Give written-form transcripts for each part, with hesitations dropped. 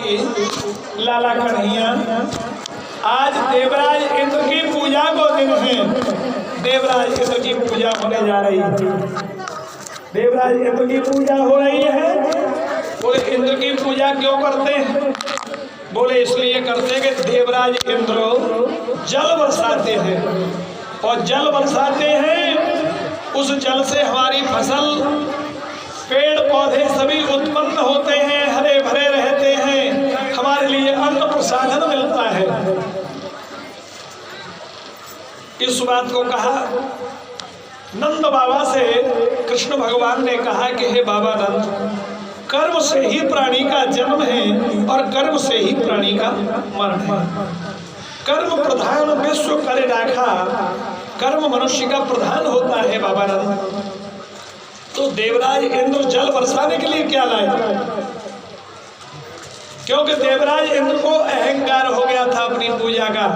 की लाला कन्हैया, आज देवराज इंद्र की पूजा को दिन है। देवराज इंद्र की पूजा होने जा रही है। देवराज इंद्र की पूजा हो रही है। बोले इंद्र की पूजा क्यों करते हैं? बोले इसलिए करते कि देवराज इंद्र जल बरसाते हैं, और जल बरसाते हैं, उस जल से हमारी फसल, पेड़ पौधे सभी उत्पन्न होते हैं, हरे भरे रहते हैं, हमारे लिए अन्न प्रसाधन मिलता है। इस बात को कहा नंद बाबा से। कृष्ण भगवान ने कहा कि हे बाबा नंद, कर्म से ही प्राणी का जन्म है और कर्म से ही प्राणी का मरण है। कर्म प्रधान विश्व करे राखा, कर्म मनुष्य का प्रधान होता है बाबा नंद। तो देवराज इंद्र जल बरसाने के लिए क्या लाए? क्योंकि देवराज इंद्र को अहंकार हो गया था अपनी पूजा का,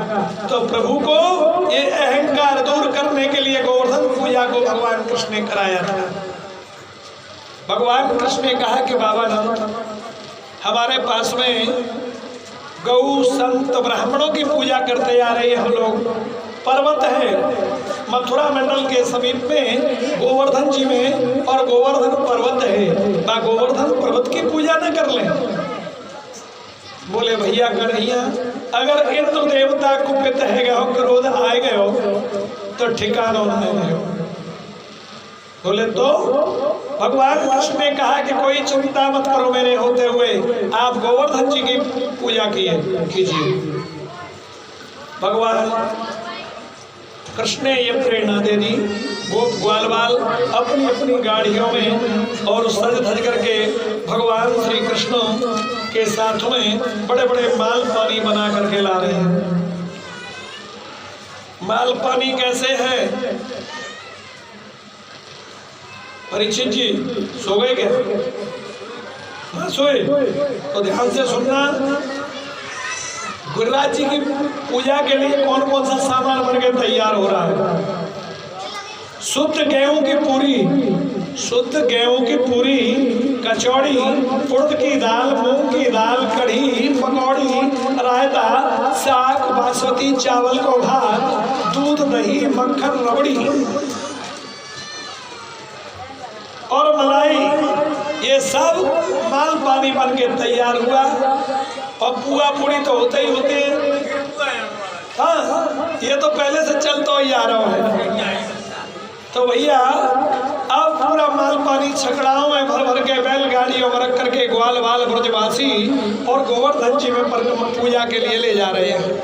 तो प्रभु को ये अहंकार दूर करने के लिए गोवर्धन पूजा को भगवान कृष्ण ने कराया था। भगवान कृष्ण ने कहा कि बाबा नंद, हमारे पास में गौ संत ब्राह्मणों की पूजा करते आ रहे हैं हम लोग। पर्वत है मथुरा मंडल के समीप में गोवर्धन जी में, और गोवर्धन पर्वत है, बा गोवर्धन पर्वत की पूजा न कर लें। बोले भैया कन्हैया, अगर इंद्र देवता कुपित है गए हो, क्रोध आए गए हो, तो ठिकाना नहीं हो। बोले तो भगवान कृष्ण ने कहा कि कोई चिंता मत करो, मेरे होते हुए आप गोवर्धन जी की पूजा कीजिए। भगवान कृष्ण ने ये प्रेरणा दे दी। गोप ग्वाल बाल अपनी अपनी गाड़ियों में और सज धज करके भगवान श्री कृष्ण के साथ में बड़े बड़े माल पानी बना करके ला रहे हैं। माल पानी कैसे है? परीक्षित जी सो गए क्या? हाँ सोए, तो ध्यान से सुनना। गुरुराज जी की पूजा के लिए कौन कौन सा सामान बन के तैयार हो रहा है? शुद्ध गेहूं की पूरी, शुद्ध गेहूं की पूरी, कचौड़ी, उड़द की दाल, मूंग की दाल, कढ़ी, पकौड़ी, रायता, साग, बासमती चावल को भात, दूध, दही, मक्खन, रबड़ी और मलाई, ये सब माल पानी बन के तैयार हुआ। और पुआ पूड़ी तो होते ही होते हैं। हाँ, ये तो पहले से चलता ही आ रहा है। तो भैया अब पूरा माल पानी छकड़ाओं में भर भर के बैलगाड़ियों में रख करके ग्वाल बाल ब्रजवासी और गोवर्धन जी में पूजा के लिए ले जा रहे हैं।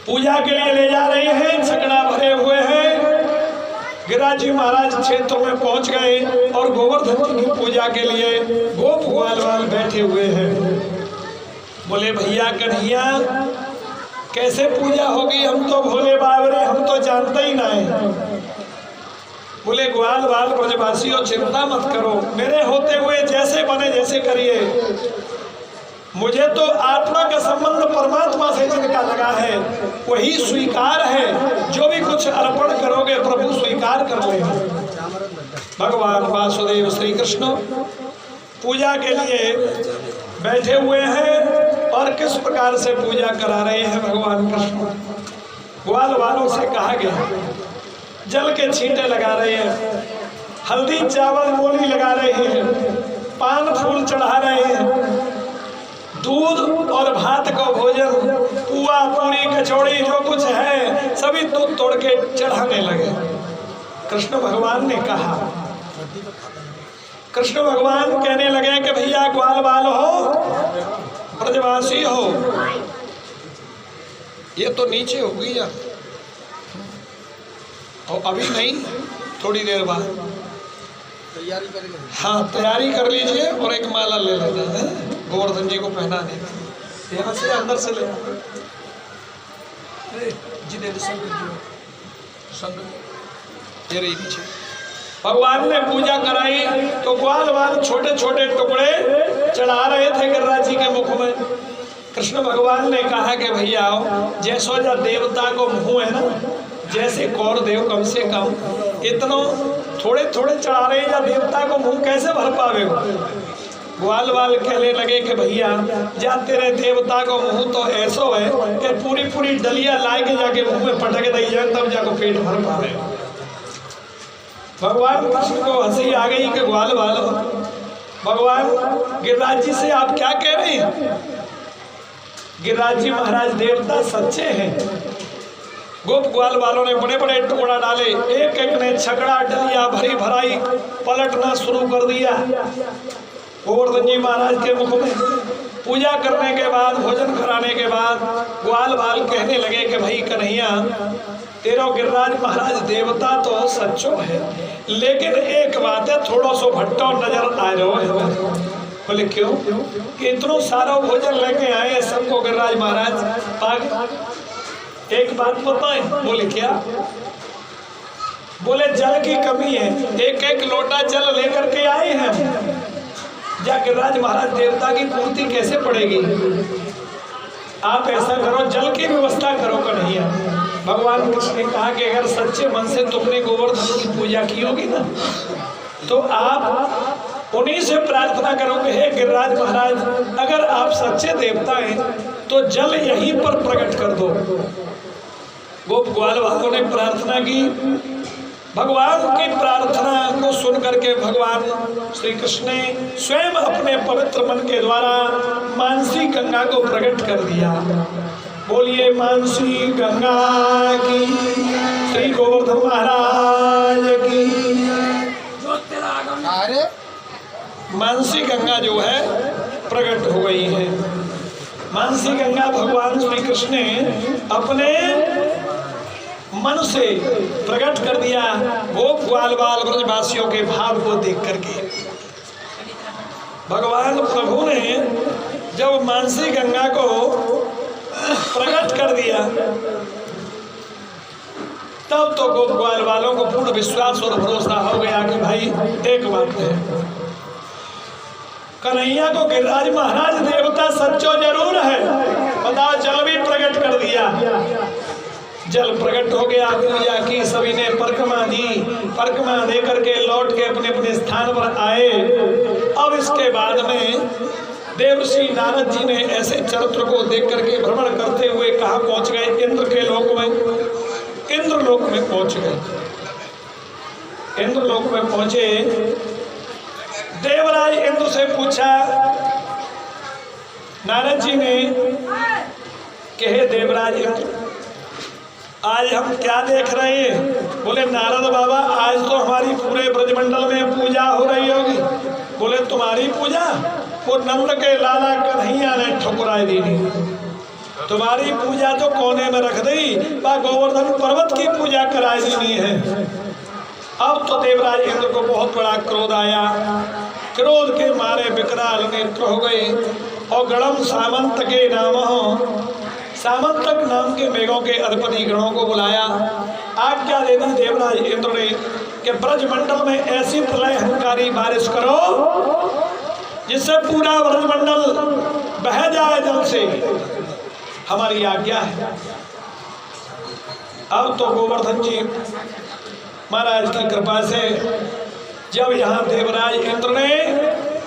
पूजा के लिए ले जा रहे हैं, छकड़ा भरे हुए हैं। गिरिराज जी महाराज क्षेत्र में पहुंच गए और गोवर्धन जी की पूजा के लिए गोप ग्वाल बाल बैठे हुए हैं। बोले भैया कन्हैया, कैसे पूजा होगी? हम तो भोले बाबरे, हम तो जानते ही नहीं। बोले ग्वाल बाल ब्रजवासियों चिंता मत करो, मेरे होते हुए जैसे बने जैसे करिए। मुझे तो आत्मा का संबंध परमात्मा से जिनका लगा है वही स्वीकार है। जो भी कुछ अर्पण करोगे प्रभु स्वीकार कर लेंगे। भगवान वासुदेव श्री कृष्ण पूजा के लिए बैठे हुए हैं और किस प्रकार से पूजा करा रहे हैं भगवान कृष्ण। ग्वाल वालों से कहा गया, जल के छींटे लगा रहे हैं, हल्दी चावल मूली लगा रहे हैं, पान फूल चढ़ा रहे हैं, दूध और भात का भोजन, पुआ पूरी कचौड़ी जो कुछ है सभी दूध तोड़ के चढ़ाने लगे। कृष्ण भगवान ने कहा, कृष्ण भगवान कहने लगे कि भैया ग्वाल बाल हो, ब्रजवासी हो, ये तो नीचे हो गई यार, और अभी नहीं, थोड़ी देर बाद तैयारी करेंगे। हाँ तैयारी कर लीजिए और एक माला ले लेना है गोवर्धन जी को पहनाने का। यहाँ से अंदर से ले जी, दे संग ये रही पीछे। भगवान ने पूजा कराई तो ग्वाल बाल छोटे छोटे टुकड़े चढ़ा रहे थे गिरिराज जी के मुख में। कृष्ण भगवान ने कहा कि भैया जैसो जा देवता को मुँह है ना, जैसे कौर देव कम से कम इतनो थोड़े थोड़े चढ़ा रहे या देवता को मुँह कैसे भर पावे हो। ग्वाल वाल कहने लगे कि भैया जा तेरे देवता को मुंह तो ऐसो है कि पूरी पूरी डलिया ला के जाके मुंह में पटक दी जाए तब जाको पेट भर पा रहे। भगवान कृष्ण को हंसी आ गई कि ग्वाल वालो, भगवान गिरिराज जी से आप क्या कह रहे हैं? गिरिराज जी महाराज देवता सच्चे हैं। गोप ग्वाल वालों ने बड़े बड़े टुकड़ा डाले, एक एक ने छकड़ा डलिया भरी भराई पलटना शुरू कर दिया। गोवर्धन जी महाराज के मुख में पूजा करने के बाद, भोजन कराने के बाद ग्वाल वाल कहने लगे कि भाई कन्हैया तेरो गिरिराज महाराज देवता तो सच्चो है, लेकिन एक बात है थोड़ा सो भट्टो नजर आ रहा है। बोले क्यों? कि इतनो सारा भोजन लेके आए सबको गिरिराज महाराज पाग। एक बात बताएं। बोले क्या? बोले जल की कमी है, एक एक लोटा जल लेकर के आए हैं, जा गिरिराज महाराज देवता की पूर्ति कैसे पड़ेगी? आप ऐसा करो जल की व्यवस्था करो कन्हैया। भगवान कृष्ण ने कहा कि अगर सच्चे मन से तुमने गोवर्धन की पूजा की होगी ना तो आप उन्हीं से प्रार्थना करोगे, हे गिरिराज महाराज अगर आप सच्चे देवता हैं तो जल यहीं पर प्रकट कर दो। गोप ग्वाल वालों ने प्रार्थना की। भगवान की प्रार्थना को सुन करके भगवान श्री कृष्ण ने स्वयं अपने पवित्र मन के द्वारा मानसी गंगा को प्रकट कर दिया। बोलिए मानसी गंगा की, श्री गोवर्धन महाराज की। मानसी गंगा जो है प्रकट हो गई है। मानसी गंगा भगवान श्री कृष्ण ने अपने मन से प्रकट कर दिया गोप ग्वाल बाल ब्रजवासियों के भाव को देख करके। भगवान प्रभु ने जब मानसी गंगा को प्रकट कर दिया तब तो गोप ग्वाल वालों को पूर्ण विश्वास और भरोसा हो गया कि भाई एक बात है, कन्हैया को गिरिराज महाराज देवता सच्चो जरूर है। बताओ जल भी प्रकट कर दिया। जल प्रकट हो गया, पूजा की, सभी ने परिक्रमा दी, परिक्रमा दे करके लौट के अपने अपने स्थान पर आए। अब इसके बाद में देवर्षि नारद जी ने ऐसे चरित्र को देख करके भ्रमण करते हुए कहाँ पहुंच गए? इंद्र के लोक में। इंद्र लोक में पहुंच गए। इंद्र लोक में पहुंचे, देवराज इंद्र से पूछा नारद जी ने कि हे देवराज इंद्र आज हम क्या देख रहे हैं? बोले नारद बाबा आज तो हमारी पूरे ब्रजमंडल में पूजा हो रही होगी। बोले तुम्हारी पूजा? वो नंद के लाला कन्हैया ने ठुकराई दी। तुम्हारी पूजा तो कोने में रख दी, गोवर्धन पर्वत की पूजा कराई दी है। अब तो देवराज इंद्र को बहुत बड़ा क्रोध आया। क्रोध के मारे विकराल नेत्र हो गए और गणम सामंत के नाम, सामंतक नाम के मेघों के अधिपति गणों को बुलाया। आज्ञा दे दी देवराज इंद्र ने कि ब्रजमंडल में ऐसी प्रलयंकारी बारिश करो जिससे पूरा ब्रजमंडल बह जाए जल से। हमारी आज्ञा है। अब तो गोवर्धन जी महाराज की कृपा से जब यहाँ देवराज इंद्र ने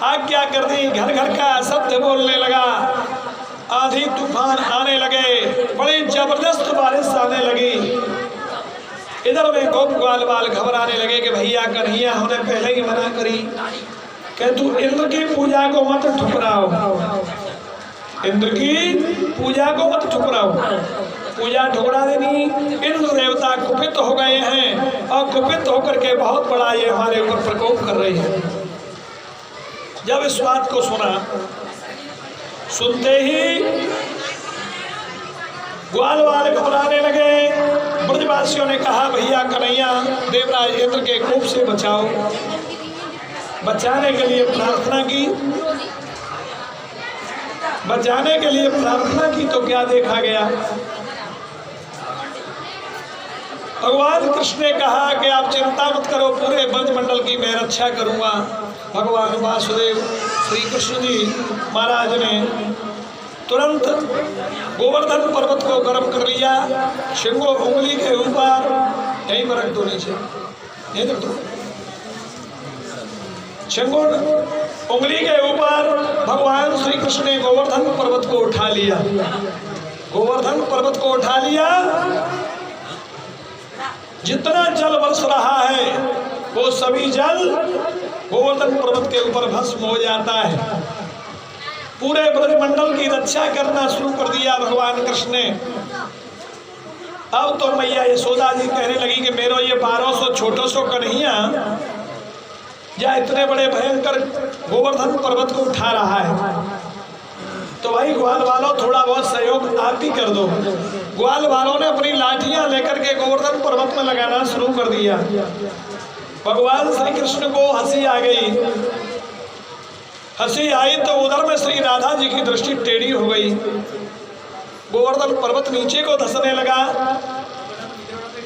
आज्ञा कर दी, घर घर का सत्य बोलने लगा, आंधी तूफान आने लगे, बड़ी जबरदस्त बारिश आने लगी। इधर में गोप ग्वाल बाल घबराने लगे कि भैया कन्हैया हमने पहले ही मना करी कि तू इंद्र की पूजा को मत ठुकराओ, इंद्र की पूजा को मत ठुकराओ। पूजा ठुकरा देनी, इंद्र देवता कुपित हो गए हैं और कुपित होकर के बहुत बड़ा ये हमारे ऊपर प्रकोप कर रहे हैं। जब इस बात को सुना, सुनते ही ग्वाल वाल घबराने लगे। ब्रजवासियों ने कहा भैया कन्हैया देवराज इंद्र के कोप से बचाओ। बचाने के लिए प्रार्थना की, बचाने के लिए प्रार्थना की तो क्या देखा गया? भगवान कृष्ण ने कहा कि आप चिंता मत करो, पूरे ब्रजमंडल की मैं रक्षा करूंगा। भगवान वासुदेव श्री कृष्ण जी महाराज ने तुरंत गोवर्धन पर्वत को गर्म कर लिया, शिंगो उंगली के ऊपर, यहीं पर रख दो, नीचे नहीं रख दो, चिंगुर उंगली के ऊपर भगवान श्री कृष्ण ने गोवर्धन पर्वत को उठा लिया। गोवर्धन पर्वत को उठा लिया। जितना जल बरस रहा है वो सभी जल गोवर्धन पर्वत के ऊपर भस्म हो जाता है। पूरे ब्रजमंडल की रक्षा करना शुरू कर दिया भगवान कृष्ण ने। अब तो मैया यशोदा जी कहने लगी कि मेरो ये 1200 छोटो सो कन्हैया या इतने बड़े भयंकर गोवर्धन पर्वत को उठा रहा है, तो भाई ग्वाल वालों थोड़ा बहुत सहयोग आप भी कर दो। ग्वाल वालों ने अपनी लाठियां लेकर के गोवर्धन पर्वत में लगाना शुरू कर दिया। भगवान श्री कृष्ण को हंसी आ गई। हंसी आई तो उधर में श्री राधा जी की दृष्टि टेढ़ी हो गई। गोवर्धन पर्वत नीचे को धंसने लगा।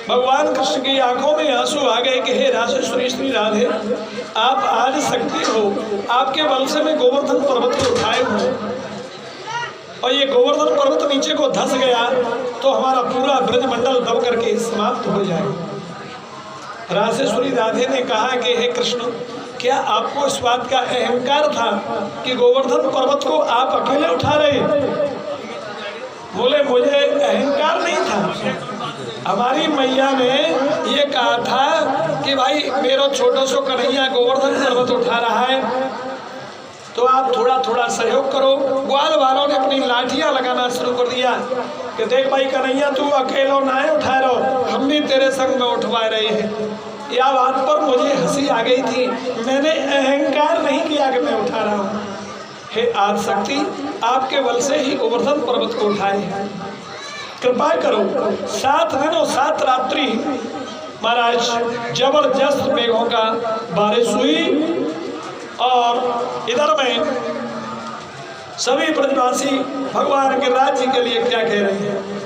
भगवान कृष्ण की आंखों में आंसू आ गए कि हे राजेश्वरी श्री राधे, आप आज शक्ति हो, आपके बल से मैं गोवर्धन पर्वत को उठाए हूँ और ये गोवर्धन पर्वत नीचे को धंस गया तो हमारा पूरा ब्रजमंडल दब करके समाप्त हो जाए। राजेश्वरी राधे ने कहा कि हे कृष्ण, क्या आपको इस बात का अहंकार था कि गोवर्धन पर्वत को आप अकेले उठा रहे? बोले मुझे अहंकार नहीं था। हमारी मैया ने ये कहा था कि भाई मेरो छोटो सो कन्हैया गोवर्धन पर्वत उठा रहा है तो आप थोड़ा थोड़ा सहयोग करो। ग्वाल वालों ने अपनी लाठियां लगाना शुरू कर दिया कि देख भाई कन्हैया, तू अकेलो ना उठा रहो, हम भी तेरे संग में उठवा रहे हैं। यह बात पर मुझे हंसी आ गई थी। मैंने अहंकार नहीं किया कि मैं उठा रहा हूँ। हे आदिशक्ति, आपके बल से ही गोवर्धन पर्वत को उठाए, कृपा करो। 7 दिन और 7 रात्रि महाराज जबरदस्त मेघों का बारिश हुई और इधर में सभी ब्रजवासी भगवान के राज्य के लिए क्या कह रहे हैं?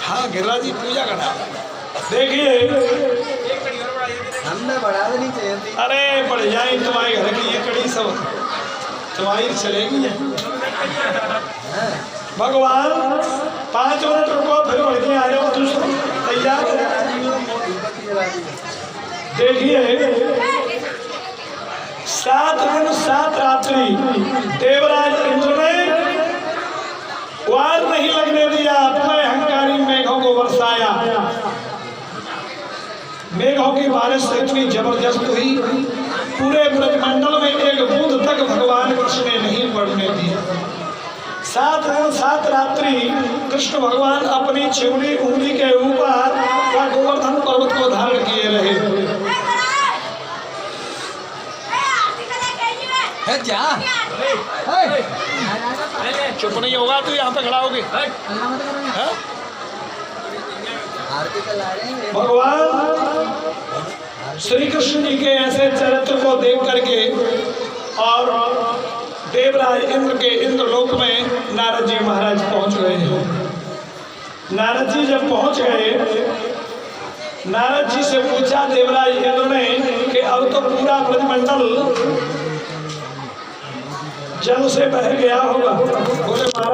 हाँ गिरिराज जी पूजा करना। देखिए हमने बढ़ा नहीं चाहिए थी। अरे बढ़ जाए तुम्हारे घर की ये कड़ी सब तुम्हारी चलेगी। भगवान 5 मिनट रुको फिर बढ़ के आ जाओ तुम तैयार। देखिए 7 दिन 7 रात्रि देवराज इंद्र ने वार नहीं लगने दिया। अपने अहंकारी मेघों को बरसाया। मेघों की बारिश इतनी जबरदस्त हुई पूरे ब्रह्मंडल में एक बूंद तक भगवान कृष्ण ने नहीं पड़ने दिया। 7 दिन 7 रात्रि कृष्ण भगवान अपनी चिवड़ी उंगली के ऊपर का गोवर्धन पर्वत को धारण किए रहे। चुप नहीं होगा तो यहाँ पे खड़ा होगी। भगवान श्री कृष्ण जी के ऐसे चरित्र को देख करके और देवराज इंद्र के इंद्रलोक में नारद जी महाराज पहुंच गए हैं। नारद जी जब पहुंच गए, नारद जी से पूछा देवराज इंद्र ने कि अब तो पूरा ब्रह्मंडल जल से बह गया होगा। बोले महाराज